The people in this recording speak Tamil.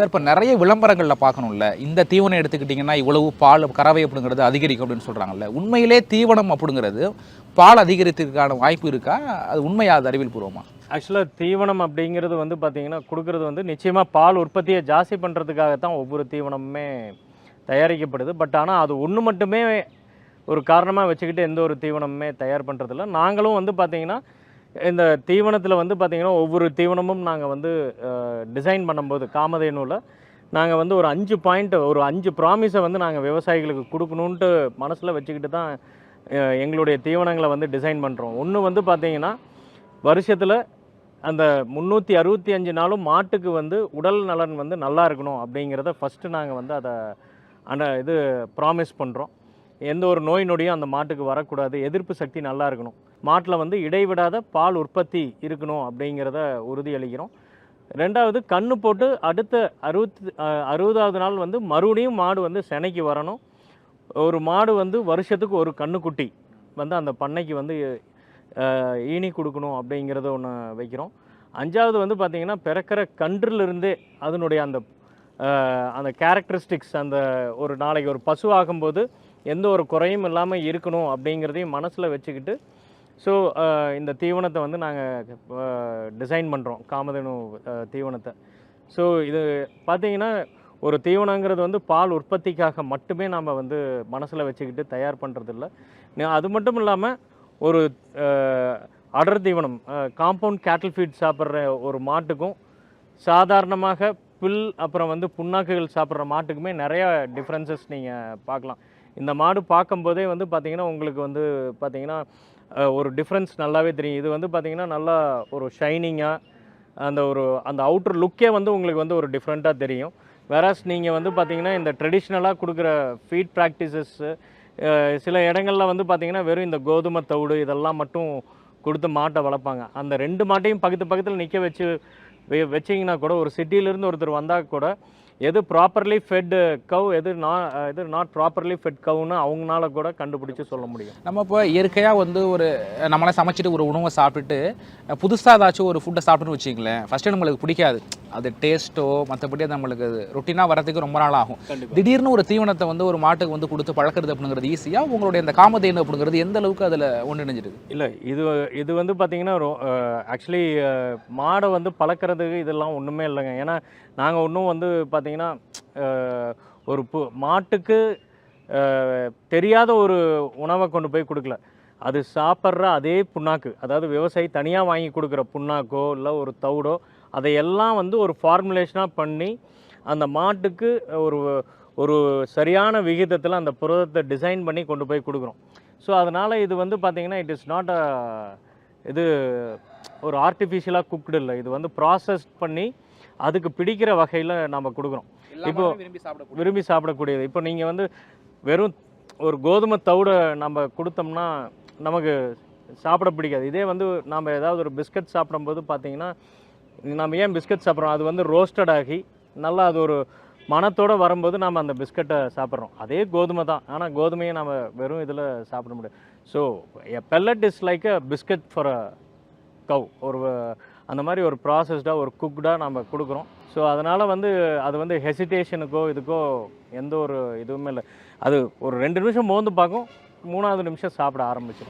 சார் இப்போ நிறைய விளம்பரங்களில் பார்க்கணும்ல, இந்த தீவனம் எடுத்துக்கிட்டிங்கன்னா இவ்வளவு பால் கறவை அப்படிங்கிறது அதிகரிக்கும் அப்படின்னு சொல்கிறாங்கல்ல. உண்மையிலே தீவனம் அப்படிங்கிறது பால் அதிகரிக்கிறதுக்கான வாய்ப்பு இருக்கா? அது உண்மையா? அது அறிவியல் பூர்வமா? ஆக்சுவலாக தீவனம் அப்படிங்கிறது வந்து பார்த்தீங்கன்னா கொடுக்குறது வந்து நிச்சயமாக பால் உற்பத்தியை ஜாஸ்தி பண்ணுறதுக்காக தான் ஒவ்வொரு தீவனமுமே தயாரிக்கப்படுது. பட் ஆனால் அது ஒன்று மட்டுமே ஒரு காரணமாக வச்சுக்கிட்டு எந்த ஒரு தீவனமுமே தயார் பண்ணுறதில்ல. நாங்களும் வந்து பார்த்தீங்கன்னா இந்த தீவனத்தில் வந்து பார்த்தீங்கன்னா ஒவ்வொரு தீவனமும் நாங்கள் வந்து டிசைன் பண்ணும்போது காமதேனுவில் நாங்கள் வந்து ஒரு 5 பாயிண்ட் ஒரு 5 ப்ராமிஸை வந்து நாங்கள் விவசாயிகளுக்கு கொடுக்கணுன்ட்டு மனசில் வச்சுக்கிட்டு தான் எங்களுடைய தீவனங்களை வந்து டிசைன் பண்ணுறோம். ஒன்று வந்து பார்த்தீங்கன்னா வருஷத்தில் அந்த 365 நாளும் மாட்டுக்கு வந்து உடல் நலன் வந்து நல்லா இருக்கணும் அப்படிங்கிறத ஃபஸ்ட்டு நாங்கள் வந்து அதை இது ப்ராமிஸ் பண்ணுறோம். எந்த ஒரு நோய் நொடியும் அந்த மாட்டுக்கு வரக்கூடாது, எதிர்ப்பு சக்தி நல்லா இருக்கணும், மாட்டில் வந்து இடைவிடாத பால் உற்பத்தி இருக்கணும் அப்படிங்கிறத உறுதியளிக்கிறோம். ரெண்டாவது கன்று போட்டு அடுத்த 60வது நாள் வந்து மறுபடியும் மாடு வந்து சினைக்கு வரணும். ஒரு மாடு வந்து வருஷத்துக்கு ஒரு கன்றுக்குட்டி வந்து அந்த பண்ணைக்கு வந்து ஈனி கொடுக்கணும் அப்படிங்கிறத ஒன்று வைக்கிறோம். 5வது வந்து பார்த்திங்கன்னா பிறக்கிற கன்றுலேருந்தே அதனுடைய அந்த அந்த கேரக்டரிஸ்டிக்ஸ் அந்த ஒரு நாளைக்கு ஒரு பசு ஆகும்போது எந்த ஒரு குறையும் இல்லாமல் இருக்கணும் அப்படிங்கிறதையும் மனசில் வச்சுக்கிட்டு ஸோ இந்த தீவனத்தை வந்து நாங்கள் டிசைன் பண்ணுறோம், காமதேனு தீவனத்தை. ஸோ இது பார்த்திங்கன்னா ஒரு தீவனங்கிறது வந்து பால் உற்பத்திக்காக மட்டுமே நாம் வந்து மனசில் வச்சுக்கிட்டு தயார் பண்ணுறதில்ல. அது மட்டும் இல்லாமல் ஒரு அடர் தீவனம் காம்பவுண்ட் கேட்டில் ஃபீட் சாப்பிட்ற ஒரு மாட்டுக்கும் சாதாரணமாக புல் அப்புறம் வந்து புண்ணாக்குகள் சாப்பிட்ற மாட்டுக்குமே நிறையா டிஃப்ரென்சஸ் நீங்கள் பார்க்கலாம். இந்த மாடு பார்க்கும்போதே வந்து பார்த்திங்கன்னா உங்களுக்கு வந்து பார்த்திங்கன்னா ஒரு டிஃப்ரென்ஸ் நல்லாவே தெரியும். இது வந்து பார்த்திங்கன்னா நல்லா ஒரு ஷைனிங்காக அந்த அவுட்டர் லுக்கே வந்து உங்களுக்கு வந்து ஒரு டிஃப்ரெண்ட்டாக தெரியும். வேறாஸ் நீங்கள் வந்து பார்த்திங்கன்னா இந்த ட்ரெடிஷ்னலாக கொடுக்குற ஃபீட் ப்ராக்டிசஸ்ஸு சில இடங்களில் வந்து பார்த்திங்கன்னா வெறும் இந்த கோதுமை தவிடு இதெல்லாம் மட்டும் கொடுத்து மாட்டை வளர்ப்பாங்க. அந்த 2 மாட்டையும் பக்கத்தில் நிற்க வச்சிங்கன்னா கூட ஒரு சிட்டியிலேருந்து ஒருத்தர் வந்தால் கூட எது ப்ராப்பர்லி ஃபெட் கவ் எது நாட் ப்ராப்பர்லி ஃபெட் கவ்னு அவங்களால கூட கண்டுபிடிச்சி சொல்ல முடியும். நம்ம இப்போ இயற்கையாக வந்து ஒரு நம்மளே சமைச்சிட்டு ஒரு உணவை சாப்பிட்டுட்டு புதுசாக ஏதாச்சும் ஒரு ஃபுட்டை சாப்பிட்டுன்னு வச்சிங்களேன், ஃபஸ்ட்டு நம்மளுக்கு பிடிக்காது, அது டேஸ்ட்டோ மற்றபடி அது நம்மளுக்கு ரொட்டீனாக வரதுக்கு ரொம்ப நாள் ஆகும். திடீர்னு ஒரு தீவனத்தை வந்து ஒரு மாட்டுக்கு வந்து கொடுத்து பழக்கிறது அப்படிங்கிறது ஈஸியாக உங்களுடைய இந்த காமதேனு அப்படிங்கிறது எந்த அளவுக்கு அதில் ஒன்றிணைஞ்சிருக்கு? இல்லை இது வந்து பார்த்திங்கன்னா ஆக்சுவலி மாடை வந்து பழக்கிறதுக்கு இதெல்லாம் ஒன்றுமே இல்லைங்க. ஏன்னா நாங்கள் ஒன்றும் வந்து பார்த்திங்கன்னா ஒரு மாட்டுக்கு தெரியாத ஒரு உணவை கொண்டு போய் கொடுக்கல. அது சாப்பிட்ற அதே புண்ணாக்கு, அதாவது விவசாயி தனியாக வாங்கி கொடுக்குற புண்ணாக்கோ இல்லை ஒரு தவிடோ அதையெல்லாம் வந்து ஒரு ஃபார்முலேஷனாக பண்ணி அந்த மாட்டுக்கு ஒரு சரியான விகிதத்தில் அந்த புரதத்தை டிசைன் பண்ணி கொண்டு போய் கொடுக்குறோம். ஸோ அதனால் இது வந்து பார்த்திங்கன்னா இட் இஸ் நாட் இது ஒரு ஆர்டிஃபிஷியலாக குக்டு இல்லை, இது வந்து ப்ராசஸ் பண்ணி அதுக்கு பிடிக்கிற வகையில் நம்ம கொடுக்குறோம். இப்போ விரும்பி சாப்பிடக்கூடியது. இப்போ நீங்கள் வந்து வெறும் ஒரு கோதுமை தவிட நம்ம கொடுத்தோம்னா நமக்கு சாப்பிட பிடிக்காது. இதே வந்து நம்ம ஏதாவது ஒரு பிஸ்கட் சாப்பிடும்போது பார்த்திங்கன்னா நம்ம ஏன் பிஸ்கட் சாப்பிட்றோம், அது வந்து ரோஸ்டட் ஆகி நல்லா அது ஒரு மனத்தோடு வரும்போது நம்ம அந்த பிஸ்கட்டை சாப்பிட்றோம். அதே கோதுமை தான், ஆனால் கோதுமையை நம்ம வெறும் இதில் சாப்பிட முடியாது. So a pellet is like a biscuit for a cow. அந்த மாதிரி ஒரு ப்ராசஸ்டாக ஒரு குக்டாக நம்ம கொடுக்குறோம். ஸோ அதனால் வந்து அது வந்து ஹெசிடேஷனுக்கோ இதுக்கோ எந்த ஒரு இதுவுமே இல்லை. அது ஒரு 2 நிமிஷம் மோந்து பார்க்கும், 3வது நிமிஷம் சாப்பிட ஆரம்பிச்சிடும்.